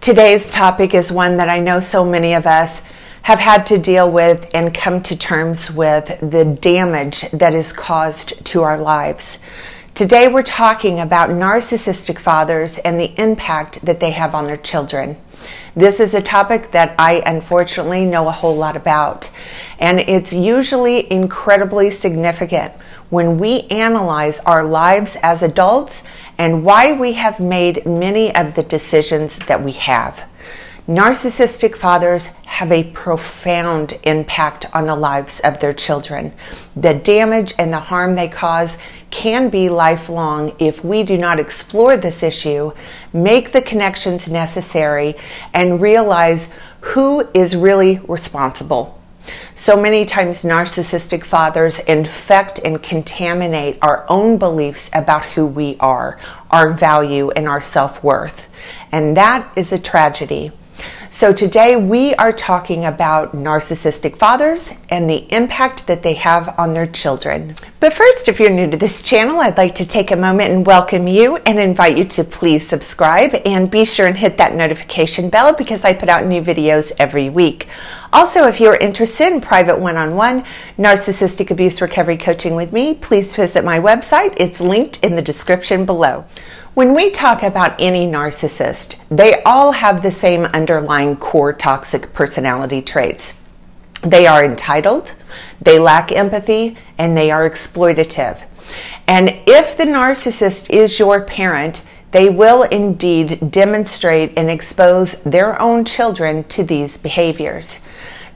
Today's topic is one that I know so many of us have had to deal with and come to terms with the damage that is caused to our lives. Today we're talking about narcissistic fathers and the impact that they have on their children. This is a topic that I unfortunately know a whole lot about, and it's usually incredibly significant when we analyze our lives as adults and why we have made many of the decisions that we have. Narcissistic fathers have a profound impact on the lives of their children. The damage and the harm they cause can be lifelong if we do not explore this issue, make the connections necessary, and realize who is really responsible. So many times narcissistic fathers infect and contaminate our own beliefs about who we are, our value, and our self-worth. And that is a tragedy. So today we are talking about narcissistic fathers and the impact that they have on their children. But first, if you're new to this channel, I'd like to take a moment and welcome you and invite you to please subscribe and be sure and hit that notification bell because I put out new videos every week. Also, if you're interested in private one-on-one narcissistic abuse recovery coaching with me, please visit my website. It's linked in the description below. When we talk about any narcissist, they all have the same underlying core toxic personality traits. They are entitled, they lack empathy, and they are exploitative. And if the narcissist is your parent, they will indeed demonstrate and expose their own children to these behaviors.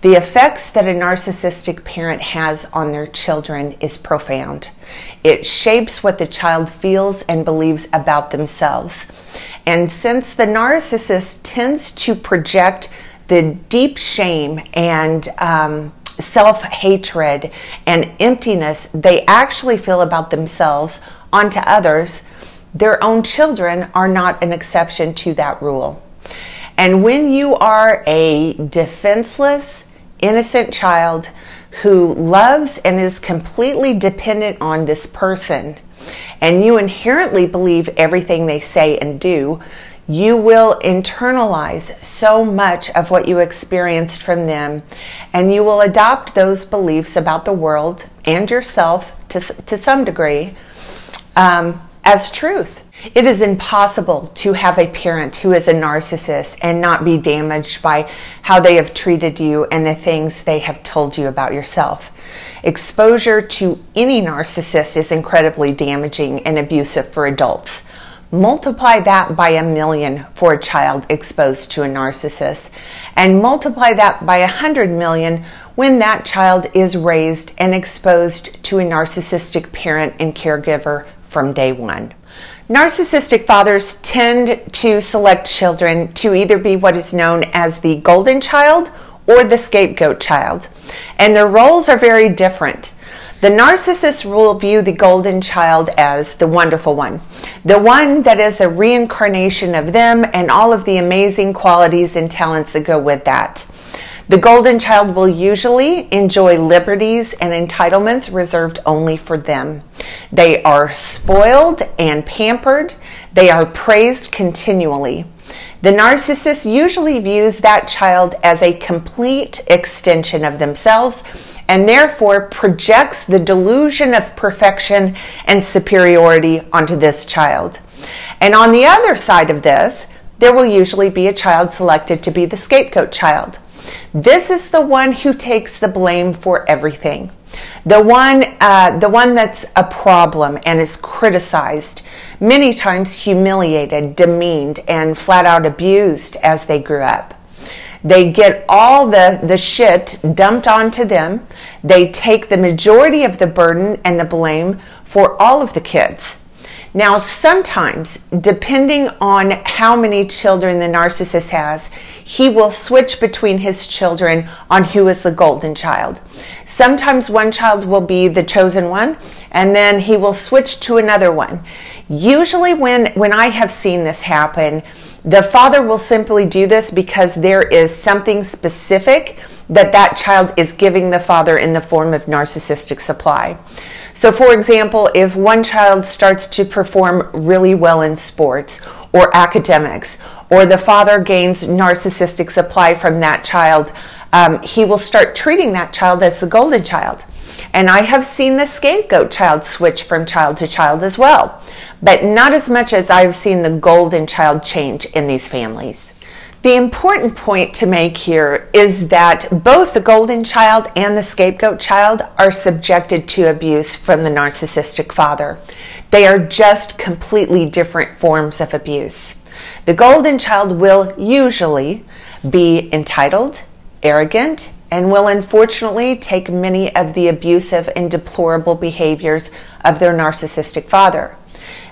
The effects that a narcissistic parent has on their children is profound. It shapes what the child feels and believes about themselves. And since the narcissist tends to project the deep shame and self-hatred and emptiness they actually feel about themselves onto others, their own children are not an exception to that rule. And when you are a defenseless, innocent child who loves and is completely dependent on this person, and you inherently believe everything they say and do, you will internalize so much of what you experienced from them, and you will adopt those beliefs about the world and yourself to some degree as truth. It is impossible to have a parent who is a narcissist and not be damaged by how they have treated you and the things they have told you about yourself. Exposure to any narcissist is incredibly damaging and abusive for adults. Multiply that by 1,000,000 for a child exposed to a narcissist, and multiply that by 100,000,000 when that child is raised and exposed to a narcissistic parent and caregiver from day one. Narcissistic fathers tend to select children to either be what is known as the golden child or the scapegoat child, and their roles are very different. The narcissist will view the golden child as the wonderful one, the one that is a reincarnation of them and all of the amazing qualities and talents that go with that. The golden child will usually enjoy liberties and entitlements reserved only for them. They are spoiled and pampered. They are praised continually. The narcissist usually views that child as a complete extension of themselves and therefore projects the delusion of perfection and superiority onto this child. And on the other side of this, there will usually be a child selected to be the scapegoat child. This is the one who takes the blame for everything. The one that's a problem and is criticized, many times humiliated, demeaned, and flat out abused as they grew up. They get all the shit dumped onto them. They take the majority of the burden and the blame for all of the kids. Now, sometimes, depending on how many children the narcissist has, he will switch between his children on who is the golden child. Sometimes one child will be the chosen one, and then he will switch to another one. Usually when I have seen this happen, the father will simply do this because there is something specific that child is giving the father in the form of narcissistic supply. So for example, if one child starts to perform really well in sports or academics, or the father gains narcissistic supply from that child, he will start treating that child as the golden child. And I have seen the scapegoat child switch from child to child as well, but not as much as I've seen the golden child change in these families. The important point to make here is that both the golden child and the scapegoat child are subjected to abuse from the narcissistic father. They are just completely different forms of abuse. The golden child will usually be entitled, arrogant, and will unfortunately take many of the abusive and deplorable behaviors of their narcissistic father.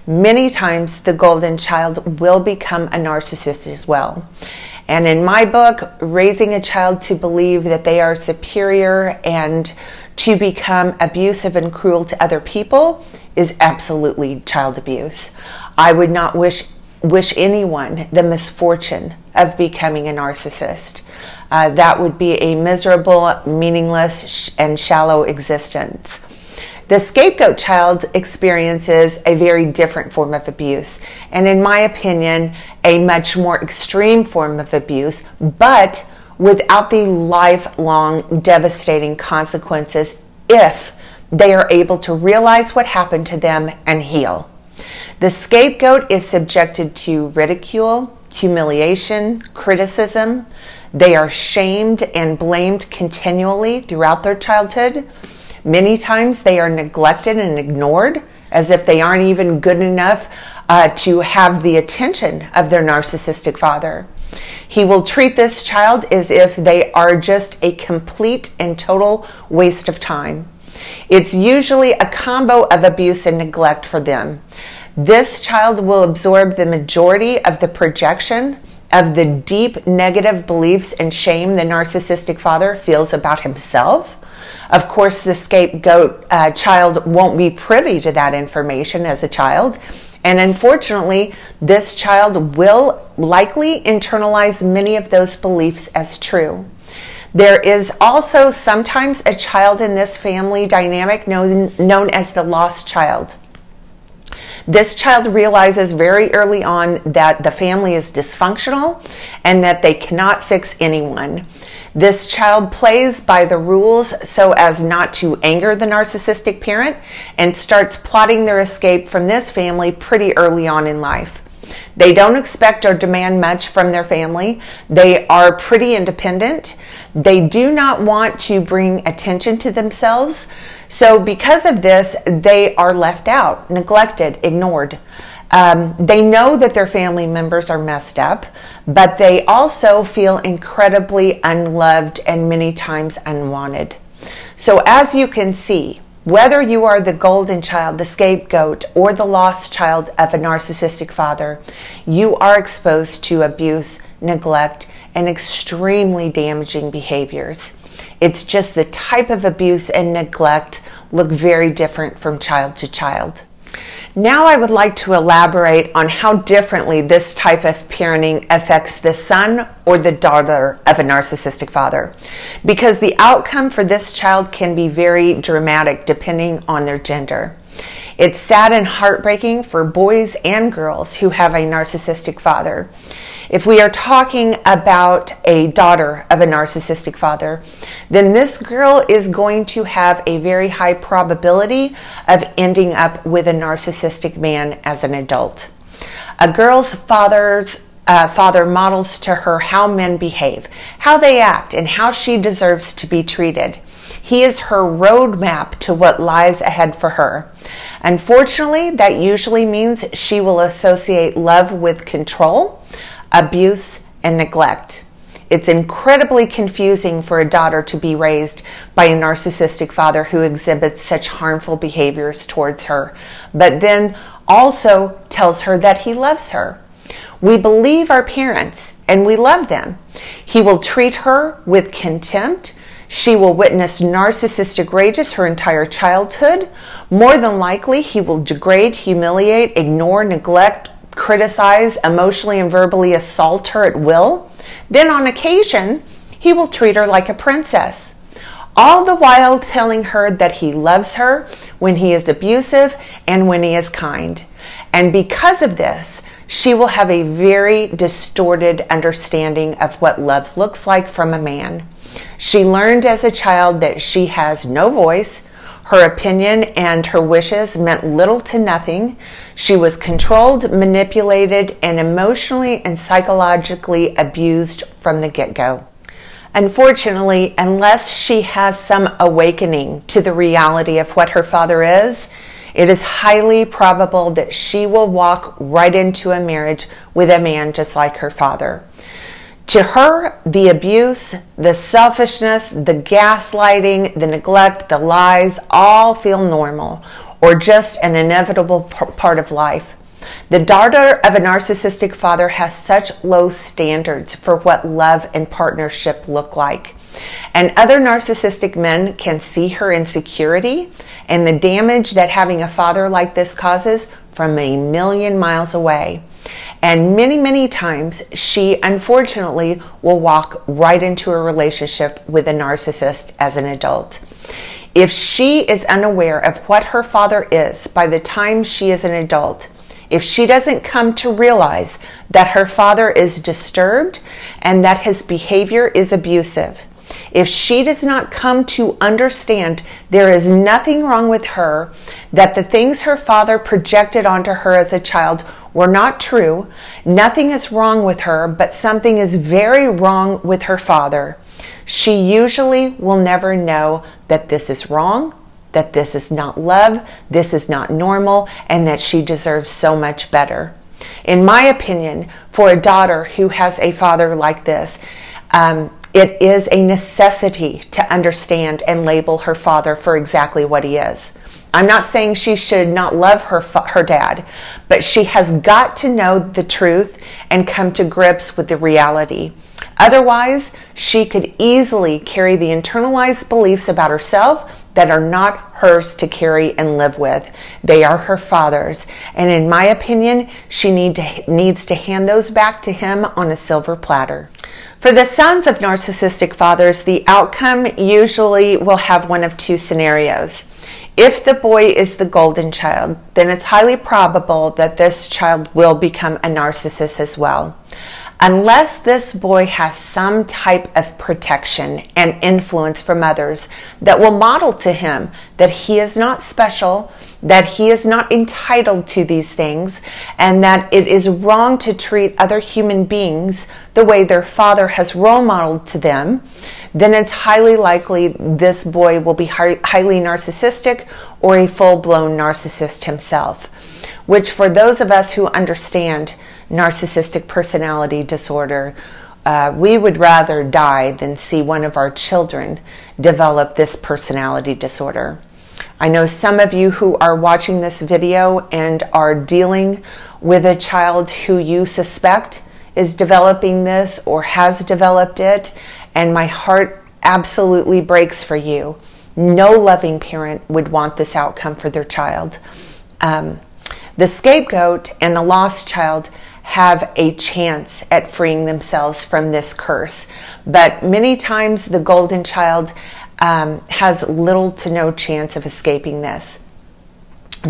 Many times the golden child will become a narcissist as well. And in my book, raising a child to believe that they are superior and to become abusive and cruel to other people is absolutely child abuse. I would not wish anyone the misfortune of becoming a narcissist. That would be a miserable, meaningless, and shallow existence. The scapegoat child experiences a very different form of abuse, and in my opinion, a much more extreme form of abuse, but without the lifelong devastating consequences if they are able to realize what happened to them and heal. The scapegoat is subjected to ridicule, humiliation, criticism. They are shamed and blamed continually throughout their childhood. Many times they are neglected and ignored as if they aren't even good enough to have the attention of their narcissistic father. He will treat this child as if they are just a complete and total waste of time. It's usually a combo of abuse and neglect for them. This child will absorb the majority of the projection of the deep negative beliefs and shame the narcissistic father feels about himself. Of course, the scapegoat child won't be privy to that information as a child. And unfortunately, this child will likely internalize many of those beliefs as true. There is also sometimes a child in this family dynamic known as the lost child. This child realizes very early on that the family is dysfunctional and that they cannot fix anyone. This child plays by the rules so as not to anger the narcissistic parent and starts plotting their escape from this family pretty early on in life. They don't expect or demand much from their family. They are pretty independent. They do not want to bring attention to themselves. So because of this, they are left out, neglected, ignored. They know that their family members are messed up, but they also feel incredibly unloved and many times unwanted. So as you can see, whether you are the golden child, the scapegoat, or the lost child of a narcissistic father, you are exposed to abuse, neglect, and extremely damaging behaviors. It's just the type of abuse and neglect look very different from child to child. Now I would like to elaborate on how differently this type of parenting affects the son or the daughter of a narcissistic father, because the outcome for this child can be very dramatic depending on their gender. It's sad and heartbreaking for boys and girls who have a narcissistic father. If we are talking about a daughter of a narcissistic father, then this girl is going to have a very high probability of ending up with a narcissistic man as an adult. A girl's father models to her how men behave, how they act, and how she deserves to be treated. He is her roadmap to what lies ahead for her. Unfortunately, that usually means she will associate love with control, abuse, and neglect. It's incredibly confusing for a daughter to be raised by a narcissistic father who exhibits such harmful behaviors towards her, but then also tells her that he loves her. We believe our parents and we love them. He will treat her with contempt. She will witness narcissistic rages her entire childhood. More than likely, he will degrade, humiliate, ignore, neglect, criticize, emotionally and verbally assault her at will. Then on occasion, he will treat her like a princess, all the while telling her that he loves her when he is abusive and when he is kind. And because of this, she will have a very distorted understanding of what love looks like from a man. She learned as a child that she has no voice. Her opinion and her wishes meant little to nothing. She was controlled, manipulated, and emotionally and psychologically abused from the get-go. Unfortunately, unless she has some awakening to the reality of what her father is, it is highly probable that she will walk right into a marriage with a man just like her father. To her, the abuse, the selfishness, the gaslighting, the neglect, the lies all feel normal or just an inevitable part of life. The daughter of a narcissistic father has such low standards for what love and partnership look like. And other narcissistic men can see her insecurity and the damage that having a father like this causes from a million miles away. And many, many times she unfortunately will walk right into a relationship with a narcissist as an adult. If she is unaware of what her father is by the time she is an adult, if she doesn't come to realize that her father is disturbed and that his behavior is abusive, if she does not come to understand there is nothing wrong with her, that the things her father projected onto her as a child were not true, nothing is wrong with her, but something is very wrong with her father, she usually will never know that this is wrong, that this is not love, this is not normal, and that she deserves so much better. In my opinion, for a daughter who has a father like this, it is a necessity to understand and label her father for exactly what he is. I'm not saying she should not love her dad, but she has got to know the truth and come to grips with the reality. Otherwise, she could easily carry the internalized beliefs about herself that are not hers to carry and live with. They are her father's. And in my opinion, she needs to hand those back to him on a silver platter. For the sons of narcissistic fathers, the outcome usually will have one of two scenarios. If the boy is the golden child, then it's highly probable that this child will become a narcissist as well. Unless this boy has some type of protection and influence from others that will model to him that he is not special, that he is not entitled to these things, and that it is wrong to treat other human beings the way their father has role modeled to them, then it's highly likely this boy will be highly narcissistic or a full-blown narcissist himself, which for those of us who understand narcissistic personality disorder, we would rather die than see one of our children develop this personality disorder. I know some of you who are watching this video and are dealing with a child who you suspect is developing this or has developed it, and my heart absolutely breaks for you. No loving parent would want this outcome for their child. The scapegoat and the lost child have a chance at freeing themselves from this curse, but many times the golden child has little to no chance of escaping this.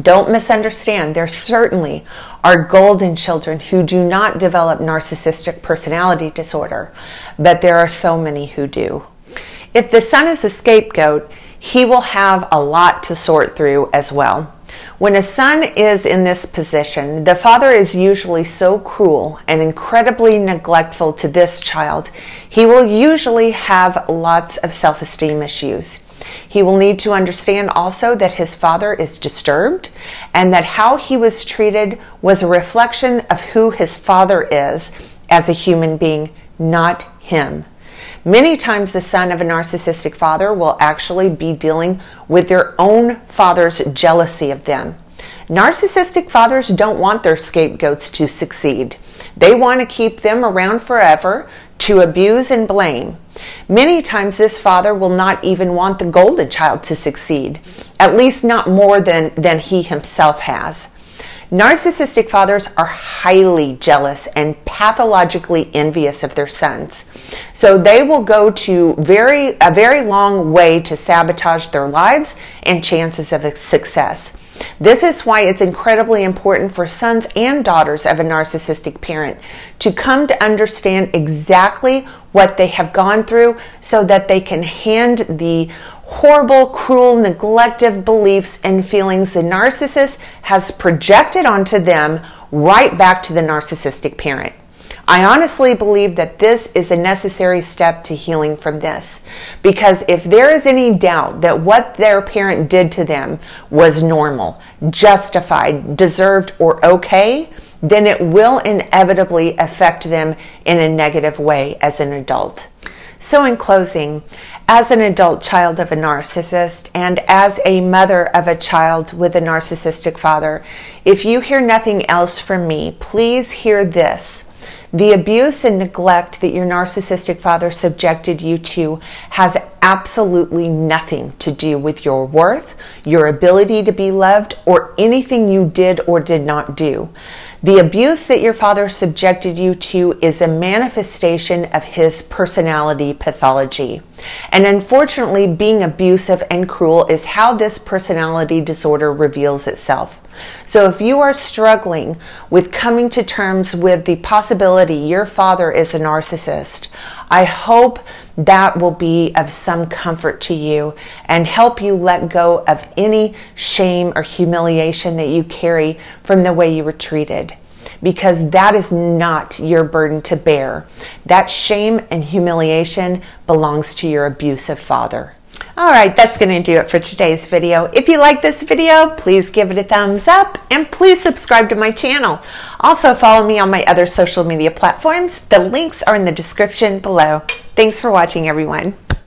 Don't misunderstand. There certainly are golden children who do not develop narcissistic personality disorder, but there are so many who do. If the son is a scapegoat, he will have a lot to sort through as well. When a son is in this position, the father is usually so cruel and incredibly neglectful to this child, he will usually have lots of self-esteem issues. He will need to understand also that his father is disturbed and that how he was treated was a reflection of who his father is as a human being, not him. Many times the son of a narcissistic father will actually be dealing with their own father's jealousy of them. Narcissistic fathers don't want their scapegoats to succeed. They want to keep them around forever to abuse and blame. Many times this father will not even want the golden child to succeed, at least not more than he himself has. Narcissistic fathers are highly jealous and pathologically envious of their sons. So they will go to a very long way to sabotage their lives and chances of success. This is why it's incredibly important for sons and daughters of a narcissistic parent to come to understand exactly what they have gone through so that they can hand the horrible, cruel, neglective beliefs and feelings the narcissist has projected onto them right back to the narcissistic parent. I honestly believe that this is a necessary step to healing from this, because if there is any doubt that what their parent did to them was normal, justified, deserved, or okay, then it will inevitably affect them in a negative way as an adult. So in closing, as an adult child of a narcissist and as a mother of a child with a narcissistic father, if you hear nothing else from me, please hear this. The abuse and neglect that your narcissistic father subjected you to has absolutely nothing to do with your worth, your ability to be loved, or anything you did or did not do. The abuse that your father subjected you to is a manifestation of his personality pathology. And unfortunately, being abusive and cruel is how this personality disorder reveals itself. So if you are struggling with coming to terms with the possibility your father is a narcissist, I hope that will be of some comfort to you and help you let go of any shame or humiliation that you carry from the way you were treated, because that is not your burden to bear. That shame and humiliation belongs to your abusive father. All right, that's going to do it for today's video. If you like this video, please give it a thumbs up and please subscribe to my channel. Also follow me on my other social media platforms. The links are in the description below. Thanks for watching, everyone.